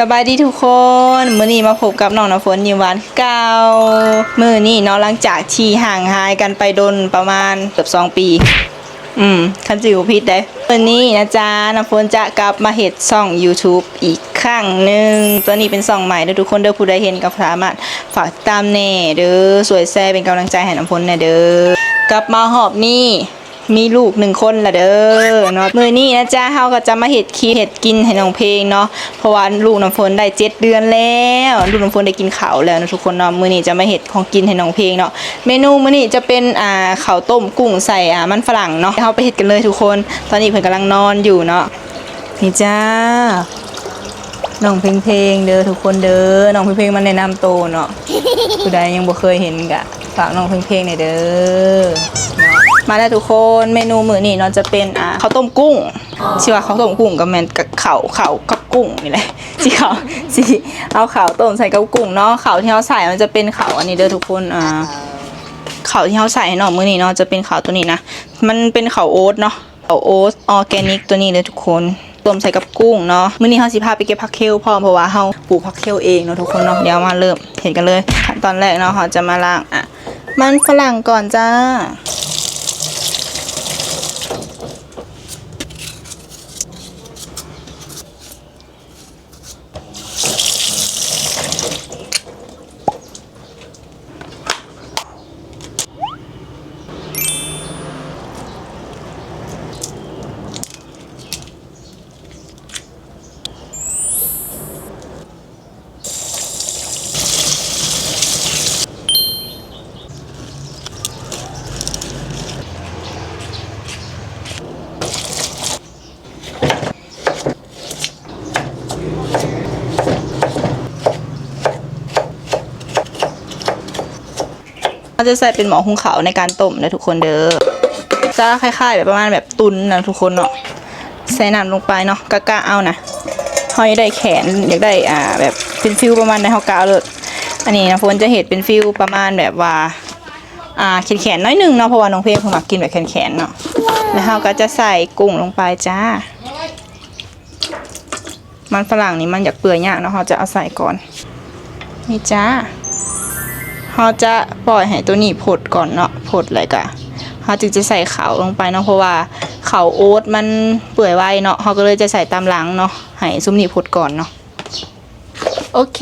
สบายดีทุกคนมื้อนี้มาพบกับน้องน้ำฝนยิ้มหวานเก่ามื้อนี้เนาะหลังจากที่ห่างหายกันไปดนประมาณเกือบ2 ปีคันจิ๋วพิษได้มื้อนี้นะจ๊ะน้ำฝนจะกลับมาเฮ็ดช่อง YouTube อีกครั้งหนึ่งตัวนี้เป็นช่องใหม่เด้อทุกคนเด้อผู้ใดเห็นก็สามารถฝากตามแน่เด้อสวยแซ่เป็นกำลังใจให้น้ำฝนแน่เด้อกลับมาหอบนี้มีลูก1 คนละเด้อเนาะมื้อนี้นะจ๊ะเฮาก็จะมาเฮ็ดคีเฮ็ดกินให้น้องเพลงเนาะเพราะว่าลูกน้ำฝนได้7 เดือนแล้วลูกน้ำฝนได้กินข้าวแล้วนะทุกคนเนาะมื้อนี้จะมาเฮ็ดของกินให้น้องเพลงเนาะเมนูมื้อนี้จะเป็นข้าวต้มกุ้งใส่มันฝรั่งเนาะเฮาไปเฮ็ดกันเลยทุกคนตอนนี้เพิ่นกำลังนอนอยู่เนาะนี่จ้าน้องเพลงเด้อทุกคนเด้อน้องเพลงมันแนะนำโตเนาะผู้ใดยังบ่เคยเห็นก็ฝากน้องเพลงหน่อยเด้อมาแล้วทุกคนเมนูมื้อนี้เนาะจะเป็นข้าวต้มกุ้งชื่อว่าข้าวต้มกุ้งกับแม่นกับข้าวกับกุ้งนี่แหละสิเอาข้าวต้มใส่กับกุ้งเนาะข้าวที่เฮาใส่มันจะเป็นข้าวอันนี้เด้อทุกคนข้าวที่เฮาใส่ให้น้องมื้อนี้เนาะจะเป็นข้าวตัวนี้นะมันเป็นข้าวโอ๊ตเนาะข้าวโอ๊ตออร์แกนิกตัวนี้เลยทุกคนต้มใส่กับกุ้งเนาะมื้อนี้เฮาสิพาไปเก็บผักเคลพร้อมเพราะว่าเฮาปลูกผักเคลเองเนาะทุกคนเนาะเดี๋ยวมาเริ่มเห็นกันเลยขั้นตอนแรกเนาะเฮาจะมาล้างมันฝรั่งก่อนจ้าจะใส่เป็นหม้อหุงข้าวในการต้มนะทุกคนเด้อจะคล้ายๆแบบประมาณแบบตุนนะทุกคนเนาะใส่น้ำลงไปเนาะกะเอานะเฮาอยากได้แขนอยากได้แบบเป็นฟิลประมาณในเฮากะเอาเลยอันนี้นะฝนจะเห็นเป็นฟิลประมาณแบบว่าแขนน้อยนึงเนาะเพราะว่าน้องเพลงเพิ่งมากินแบบแขนเนาะแล้วเฮาก็จะใส่กุ้งลงไปจ้ามันฝรั่งนี่มันอยากเปื่อยยากเนาะเฮาจะเอาใส่ก่อนนี่จ้าเราจะปล่อยให้ตัวนี้ผดก่อนเนาะผดอะไรกะเราจึงจะใส่ข้าวลงไปเนาะเพราะว่าข้าวโอ๊ตมันเปื่อยไวเนาะเราก็เลยจะใส่ตามหลังเนาะให้ซุ้มนี่ผดก่อนเนาะโอเค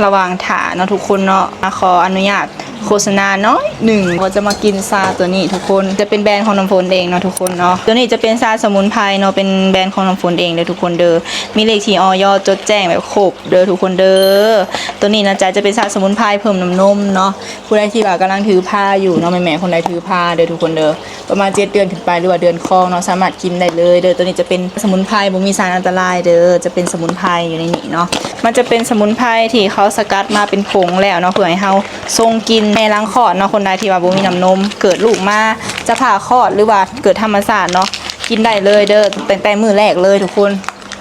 ระวังถาเนาะทุกคนเนาะขออนุญาตโฆษณาน้อยหนึ่งเราจะมากินซาตัวนี้ทุกคนจะเป็นแบรนด์ของน้ำฝนเองเนาะทุกคนเนาะตัวนี้จะเป็นซาสมุนไพรเนาะเป็นแบรนด์ของน้ำฝนเองเลยทุกคนเด้อมีเลขที่ออยจดแจ้งแบบครบเด้อทุกคนเด้อตัวนี้นะจ๊ะจะเป็นซาสมุนไพรเพิ่มน้ำนมเนาะผู้ใดที่ว่ากำลังถือผ้าอยู่เนาะแม่ๆคนใดถือผ้าเด้อทุกคนเด้อประมาณ7 เดือนขึ้นไปหรือว่าเดือนคลองเนาะสามารถกินได้เลยเด้อตัวนี้จะเป็นสมุนไพรบ่มีสารอันตรายเด้อจะเป็นสมุนไพรอยู่ในนี้เนาะมันจะเป็นสมุนไพรที่เขาสกัดมาเป็นผงแล้วเนาะเพื่อให้เฮาทรงกินแม่ล้างคลอดเนาะคนใดที่ว่าบ่มีน้ำนมเกิดลูกมาจะผ่าคลอดหรือว่าเกิดธรรมชาติเนาะกินได้เลยเด้อแต่มื้อแรกเลยทุกคน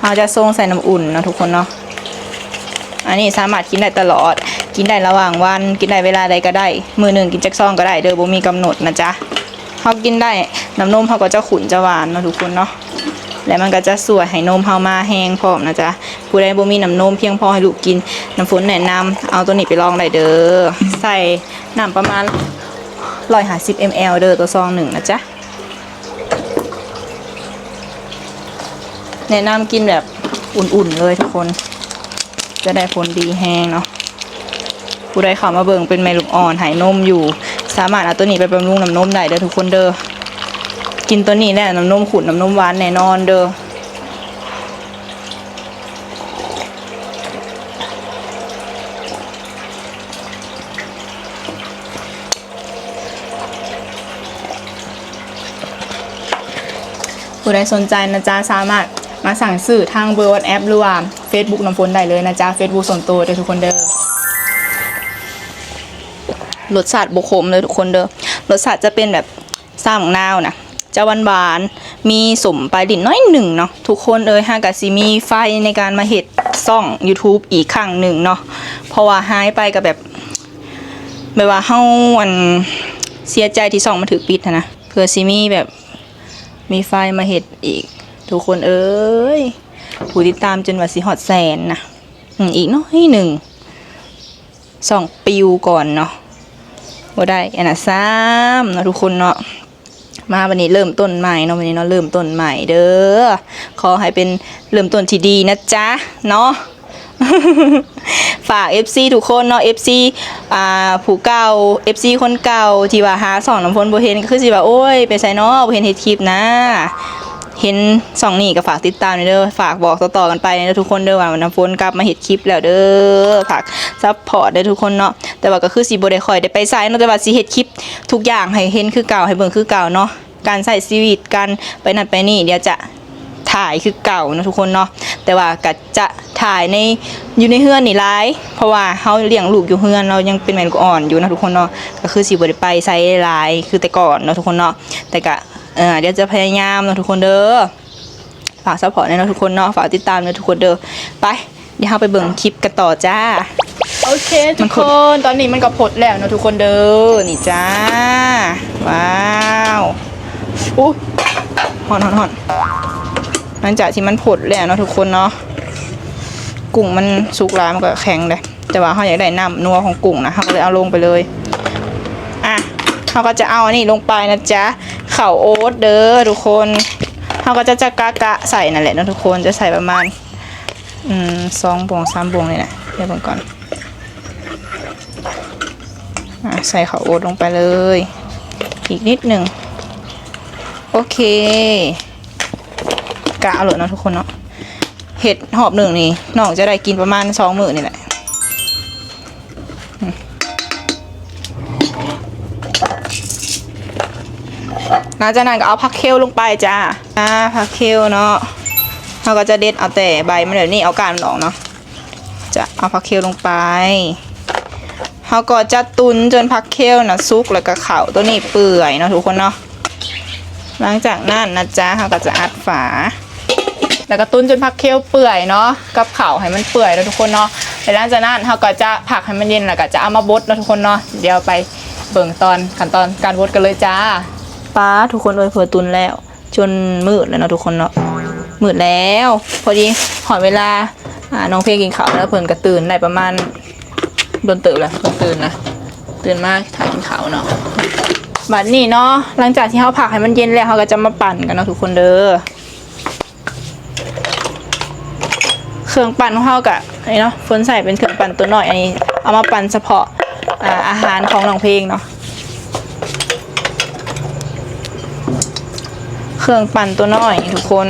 เราจะทรงใส่น้ำอุ่นเนาะทุกคนเนาะอันนี้สามารถกินได้ตลอดกินได้ระหว่างวันกินได้เวลาใดก็ได้มื้อหนึ่งกินจักซองก็ได้เด้อบ่มีกำหนดนะจ๊ะเฮากินได้น้ำนมเฮาก็จะขุ่นจะหวานเนาะทุกคนเนาะและมันก็จะสวยให้นมเฮามาแห้งพร้อมนะจ๊ะผู้ใดบ่มีน้ำนมเพียงพอให้ลูกกินน้ำฝนแนะนำเอาตัวนี้ไปลองได้เด้อใส่น้ำประมาณ150 ml เด้อตัวซองหนึ่งนะจ๊ะแนะนำกินแบบอุ่นๆเลยทุกคนจะได้ผลดีแห้งเนาะผู้ใดเข้ามาเบิ่งเป็นแม่ลูกอ่อนหายนมอยู่สามารถเอาตัวนี้ไปบำรุงน้ำนมได้เด้อทุกคนเด้อกินตัวนี้แหละน้ำนมขุ่นน้ำนมหวานแน่นอนเด้อผู้ใดสนใจนะจ๊ะสามารถมาสั่งซื้อทางเบอร์ WhatsApp หรือว่า Facebook น้ำฝนได้เลยนะจ๊ะ Facebook ส่วนตัวเด้อทุกคนเด้อรสชาติบุคมเลยทุกคนเด้อรสชาติจะเป็นแบบซ่ามะนาวนะจะหวานๆมีสมปลายดิ่นน้อยหนึ่งเนาะทุกคนฮากะสิมีไฟในการมาเฮ็ดซ่อง YouTube อีกครั้งหนึ่งเนาะเพราะว่าหายไปกับแบบว่าเฮาเสียใจที่ซ่องมันถูกปิดนะเพื่อสิมีแบบมีไฟมาเฮ็ดอีกทุกคน ผู้ติดตามจนว่าสิฮอดแสนนะอีกเนาะให้2 ปิวก่อนเนาะบ่ได้อันน่ะ3เนาะทุกคนเนาะมาวันนี้เริ่มต้นใหม่เนาะวันนี้เนาะเริ่มต้นใหม่เด้อขอให้เป็นเริ่มต้นที่ดีนะจ๊ะเนาะ ฝาก FC ทุกคนเนาะ FC ผู้เก่า FC คนเก่าที่ว่าหาส่องน้ำฝนบ่เห็นก็คือสิว่าโอ้ยไปไสเนาะบ่เห็นเฮ็ดคลิปนะเห็นส่องนี่ก็ฝากติดตามเด้อฝากบอกต่อๆกันไปนะทุกคนเด้อว่าน้ำฝนกลับมาเฮ็ดคลิปแล้วเด้อฝากซัพพอร์ตได้ทุกคนเนาะแต่ว่าก็คือสิบ่ได้ค่อยได้ไปไสเนาะแต่ว่าสิเฮ็ดคลิปทุกอย่างให้เห็นคือเก่าให้เบิ่งคือเก่าเนาะการใช้ชีวิตการไปนั่นไปนี่เดี๋ยวจะถ่ายคือเก่านะทุกคนเนาะแต่ว่าก็จะถ่ายอยู่ในเฮือนนี่หลายเพราะว่าเฮาเลี้ยงลูกอยู่เฮือนเรายังเป็นแม่ลูกอ่อนอยู่นะทุกคนเนาะก็คือสิบ่ได้ไปไสหลายคือแต่ก่อนเนาะทุกคนเนาะแต่ก็เดี๋ยวจะพยายามนะทุกคนเด้อฝากซัพพอร์ตนะทุกคนเนาะฝากติดตามนะทุกคนเด้อไปเดี๋ยวเราไปเบิ่งคลิปกันต่อจ้าโอเคทุกคนตอนนี้มันก็พดแล้วนะทุกคนเด้อนี่จ้าว้าวอุ๊ยฮอนหลังจากที่มันพดแล้วเนาะทุกคนเนาะกุ้งมันสุกแล้วมันก็แข็งเลยแต่ว่าเขาอยากได้น้ำนัวของกุ้งนะเขาก็เลยเอาลงไปเลยเขาก็จะเอาอันนี้ลงไปนะจ๊ะข้าวโอ๊ตเด้อทุกคนเขาก็จะกะใส่นั่นแหละนะทุกคนจะใส่ประมาณ2 บวง 3 บวงเลยนะเดี๋ยวก่อนใส่ข้าวโอ๊ตลงไปเลยอีกนิดหนึ่งโอเคกะเอาเลยเนาะทุกคนเนาะเห็ดหอบ1นี่น้องจะได้กินประมาณ2 มื้อนี่แหละหลังจากนั้นก็เอาผักเคลลงไปจ้าผักเคลเนาะเราก็จะเด็ดเอาแต่ใบมันเดี๋ยวนี้เอาก้านมันออกเนาะจะเอาผักเคลลงไปเราก็จะตุนจนผักเคลนะสุกแล้วก็ข้าวตัวนี้เปื่อยเนาะทุกคนเนาะหลังจากนั้นนะจ๊ะเราก็จะอัดฝาแล้วก็ตุนจนผักเคลเปื่อยเนาะกับข้าวให้มันเปื่อยแล้วทุกคนเนาะหลังจากนั้นเราก็จะผักให้มันเย็นแล้วก็จะเอามาบดแล้วทุกคนเนาะเดี๋ยวไปเบิ่งขั้นตอนการบดกันเลยจ้าป้าทุกคนเลยเผื่อตุนแล้วจนมืดแล้วเนาะทุกคนเนาะมืดแล้วพอดีหอยเวลาน้องเพลกินข้าวแล้วเพิ่นก็ตื่นได้ประมาณโดนตื่นแล้วตื่นมาถ่ายกินข้าวเนาะบัดนี้เนาะหลังจากที่เขาผักให้มันเย็นแล้วเขาก็จะมาปั่นกันเนาะทุกคนเด้อเครื่องปั่นของเขากะนี่เนาะฝนใส่เป็นเครื่องปั่นตัวหน่อยอันนี้เอามาปั่นเฉพาะอาหารของน้องเพลงเนาะเครื่องปั่นตัวน้อยทุกคน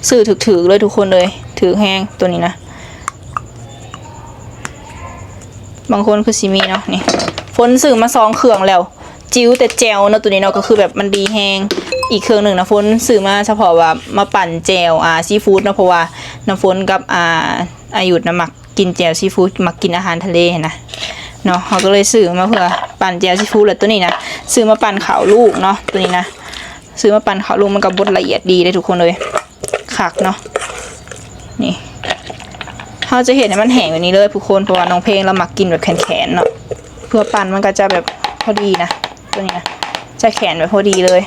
ซื้อถือเลยทุกคนเลยถือแห้งตัวนี้นะบางคนคือซีมีเนาะนี่ฝนซื้อมา2 เครื่องแล้วจิ้วแต่แจวเนาะตัวนี้เนาะก็คือแบบมันดีแห้งอีกเครื่องหนึ่งนะฝนซื้อมาเฉพาะว่ามาปั่นแจวซีฟู้ดเนาะเพราะว่าน้ำฝนกับอายุน้ำหมักกินแจวซีฟู้ดมักกินอาหารทะเลนะเนาะเขาก็เลยซื้อมาเพื่อปั่นแจวซีฟู้ดแล้วตัวนี้นะซื้อมาปั่นข้าวลูกเนาะตัวนี้นะซื้อมาปั่นข้าวลูกมันกับบดละเอียดดีเลยทุกคนเลยคักเนาะนี่เขาจะเห็นให้มันแห้งแบบนี้เลยทุกคนเพราะว่าน้องเพลงเรามักกินแบบแข็งๆเนาะเพื่อปั่นมันก็จะแบบพอดีนะตัวนี้นะจะแข็งแบบพอดีเลย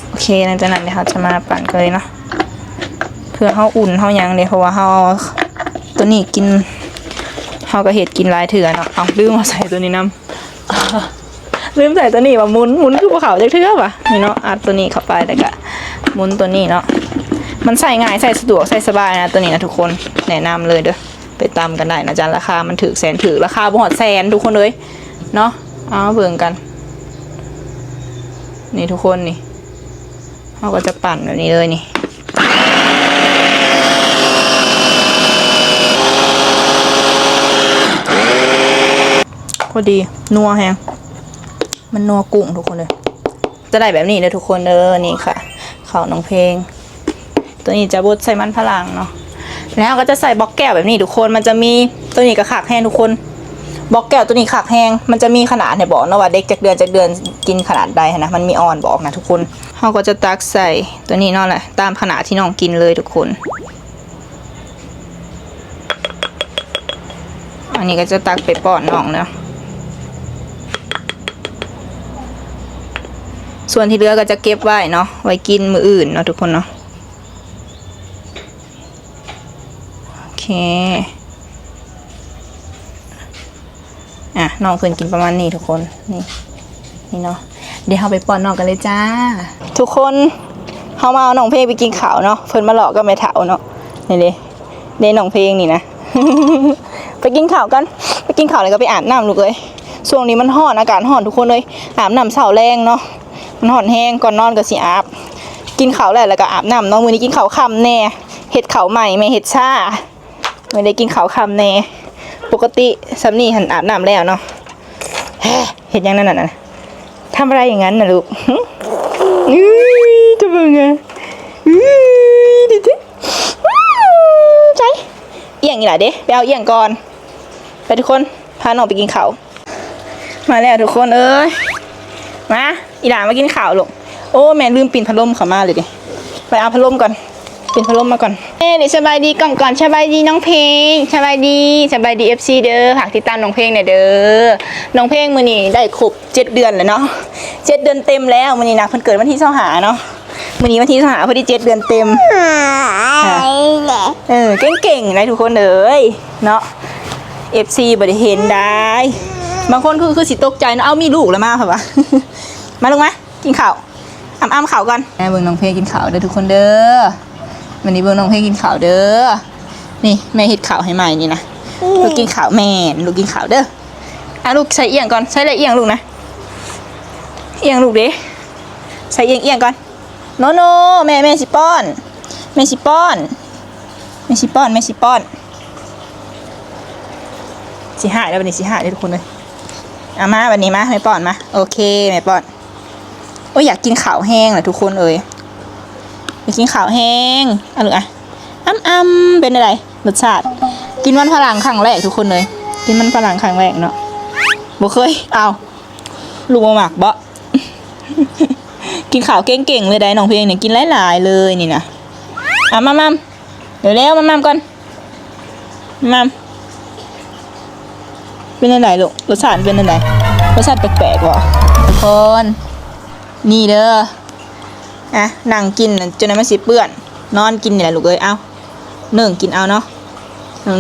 โอเคหลังจากนั้นเดี๋ยวเราจะมาปั่นกันเลยเนาะเพื่อเขาอุ่นเขายังเลยเพราะว่าเขาตัวนี้กินเขาก็เห็ดกินหลายเถื่อเนาะเอาลืมมาใส่ตัวนี้น้ำลืมใส่ตัวนี้ว่าหมุนคือภูเขาจะเทือกว่ะนี่เนาะอัดตัวนี้เข้าไปแต่ก็หมุนตัวนี้เนาะมันใส่ง่ายใส่สะดวกใส่สบายนะตัวนี้นะทุกคนแนะนำเลยเด้อไปตามกันได้นะจ๊ะราคามันถือแสนถือราคาบ่หอดแสนทุกคนเลยเนาะเอาเบิ่งกันนี่ทุกคนนี่เขาก็จะปั่นแบบนี้เลยนี่พอดีนัวแฮงมันนัวกุ้งทุกคนเลยจะได้แบบนี้เลยทุกคนนี่ค่ะข้าวน้องเพลงตัวนี้จะบดใส่มันพลังเนาะแล้วก็จะใส่บล็อกแก้วแบบนี้ทุกคนมันจะมีตัวนี้ก็ขากแห้งทุกคนบล็อกแก้วตัวนี้ขากแห้งมันจะมีขนาดเนี่ยบอกนะว่าเด็กจากเดือนกินขนาดใดนะมันมีออนบอกนะทุกคนเขาก็จะตักใส่ตัวนี้เนาะแหละตามขนาดที่น้องกินเลยทุกคนอันนี้ก็จะตักไปป้อนน้องเนาะส่วนที่เหลือก็จะเก็บไว้เนาะไว้กินมื้ออื่นเนาะทุกคนเนาะ เคน้องเพิ่นกินประมาณนี้ทุกคนนี่เนาะเดี๋ยวเราไปป้อนน้องกันเลยจ้าทุกคนเขามาเอาน้องเพลงไปกินข้าวเนาะเพิ่นมาหลอกก็ไม่เถาเนาะนี่เลยน้องเพลงนี่นะ ไปกินข้าวกันไปกินข้าวแล้วก็ไปอาบน้ำลูกเลยช่วงนี้มันร้อนอากาศร้อนทุกคนเลยอาบน้ำเช้าแรงเนาะมันร้อนแห้งก่อนนอนก็สิอาบกินข้าวแล้วก็อาบน้ำเนาะมื้อนี้กินข้าวค่ำแน่เฮ็ดข้าวใหม่ไม่เฮ็ดช้าไม่ได้กินข้าวค่ำแน่ปกติสำนี่หันอาบน้ำแล้วเนาะเฮ็ดยังนั่นน่ะทำอะไรอย่างนั้นนะลูกจะเป็นไงดิใจเอียงอีหล่ะเด้ไปเอาเอียงก่อนไปทุกคนพาน้องไปกินข้าวมาแล้วทุกคนเอ้ยมาอีหล่ามากินข้าวลูกโอ้แม่ลืมปิ่นพัดลมเข้ามาเลยดิไปเอาพัดลมก่อนปิ่นพัดลมมาก่อนเดี๋ยวสบายดีก่อนสบายดีน้องเพลงสบายดีFC เด้อฝากติดตามน้องเพลงหน่อยเด้อน้องเพลงมื้อนี้ได้ครบ7เดือนแล้วเนาะ7เดือนเต็มแล้วมื้อนี้นะเพิ่นเกิดวันที่25เนาะมื้อนี้วันที่25พอดี7เดือนเต็มเก่งๆนะทุกคนเอ้ยเนาะ FC บ่ได้เห็นได้บางคนคือสิตกใจเนาะเอามีลูกแล้วมาค่ะวะ มาลงมากินข้าวอ้ำข้าวก่อนแม่เบิ่งน้องเพลงกินข้าวเด้อทุกคนเด้อวันนี้เบิ่งน้องเพลงกินข้าวเด้อนี่แม่เฮ็ดข้าวให้ใหม่นี่นะลูกกินข้าวแม่ลูกกินข้าวเด้อลูกใส่เอียงก่อนใส่อะไรเอียงลูกนะเอียงลูกเด้ใส่เอียงก่อนโนแม่สิป้อนสิหายแล้ววันนี้สิหายเลยทุกคนเลยมาวันนี้มาแม่ป้อนมาโอเคแม่ป้อนโอ้ยอยากกินข้าวแห้งเหรอทุกคนเอ้ยอยากกินข้าวแห้งลูกเป็นอะไรรสชาติกินมันฝรั่งครั้งแรกทุกคนเลยกินมันฝรั่งครั้งแรกเนาะบ่เคยเอาลูกมาหมักบ่ กินข้าวเก่งๆเลยได้น้องเพลงเนี่ยกินหลายๆเลยนี่นะมัมเดี๋ยวแล้วมัมก่อนมัมเป็นอะไรลูกรสชาติเป็นอะไรรสชาติแปลกๆวะทุกคนนี่เด้อนั่งกินจนมันสิเปื้อนนอนกินนี่แหละลูกเอ้ยเอากินเอาเนาะ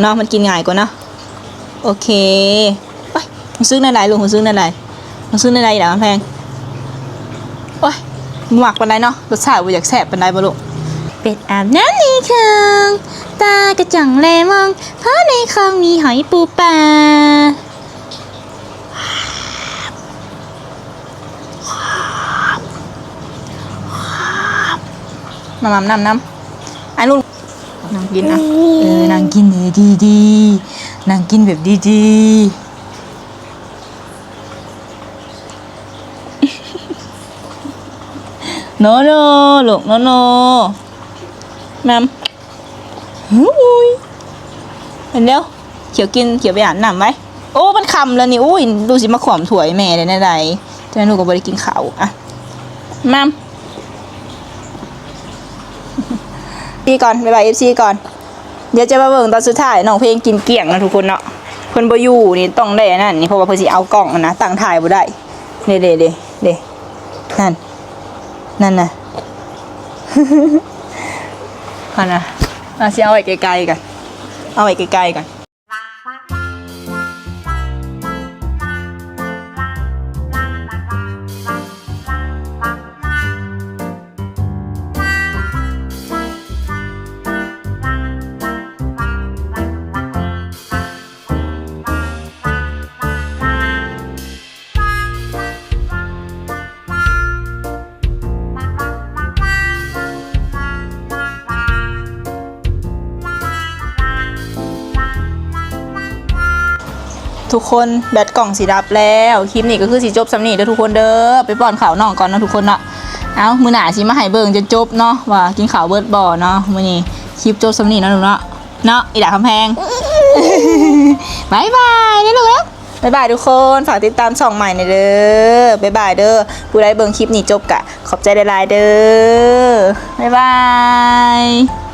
น้องมันกินง่ายกว่าเนาะโอเคไปมันซื้อในไหนลูกมันซื้อในไหนเดี๋ยวมันแพงโอ้ยหมักปันไดเนาะรสชาติว่าอยากแซ่บปันไดบ่ลูกเป็ดอาบน้ำในคลองตากระจ่องแลมองเพราะในคลองมีหอยปูปลาน้ำไอ้ลูกนั่งกินนั่งกินดีนั่งกินแบบดีโนลูกโนมัมเห็นเดี๋ยวเขียวไปอาบน้ำไว้โอ้มันคำแล้วนี่อุ้ยดูสิมาขวมถั่วแม่เลยนะใดจะให้ลูกก็บ่ได้กินข้าวมัมก่อนบ๊ายบาย FC ก่อนเดี๋ยวจะมาเบิ่งตอนสุดท้ายน้องเพลงกินเกลี้ยงนะทุกคนเนาะเพิ่นบ่อยู่นี่ต้องได้นั่นนี่เพราะว่าเพิ่นสิเอากล้องนะตั้งถ่ายบ่ได้เด้นั่นน่ะ น่ะเราสิเอาไว้ไกลๆกันทุกคนแบตกล่องสีดับแล้วคลิปนี้ก็คือสิจบสำนีเด้อทุกคนเด้อไปป้อนข้าวน้องก่อนนะทุกคนเนาะเอามื้อหน้าสิมาให้เบิ่งจนจบเนาะว่ากินข้าวเบิดบ่เนาะมื้อนี้คลิปจบสำนีเนาะลูกเนาะอีดาคำแพง บ๊ายบายนี่ลูกบ๊ายบายทุกคนฝากติดตามช่องใหม่หน่อยเด้อบ๊ายบายเด้อผู้ใดเบิ่งคลิปนี้จบกะขอบใจหลายๆเด้อบ๊ายบาย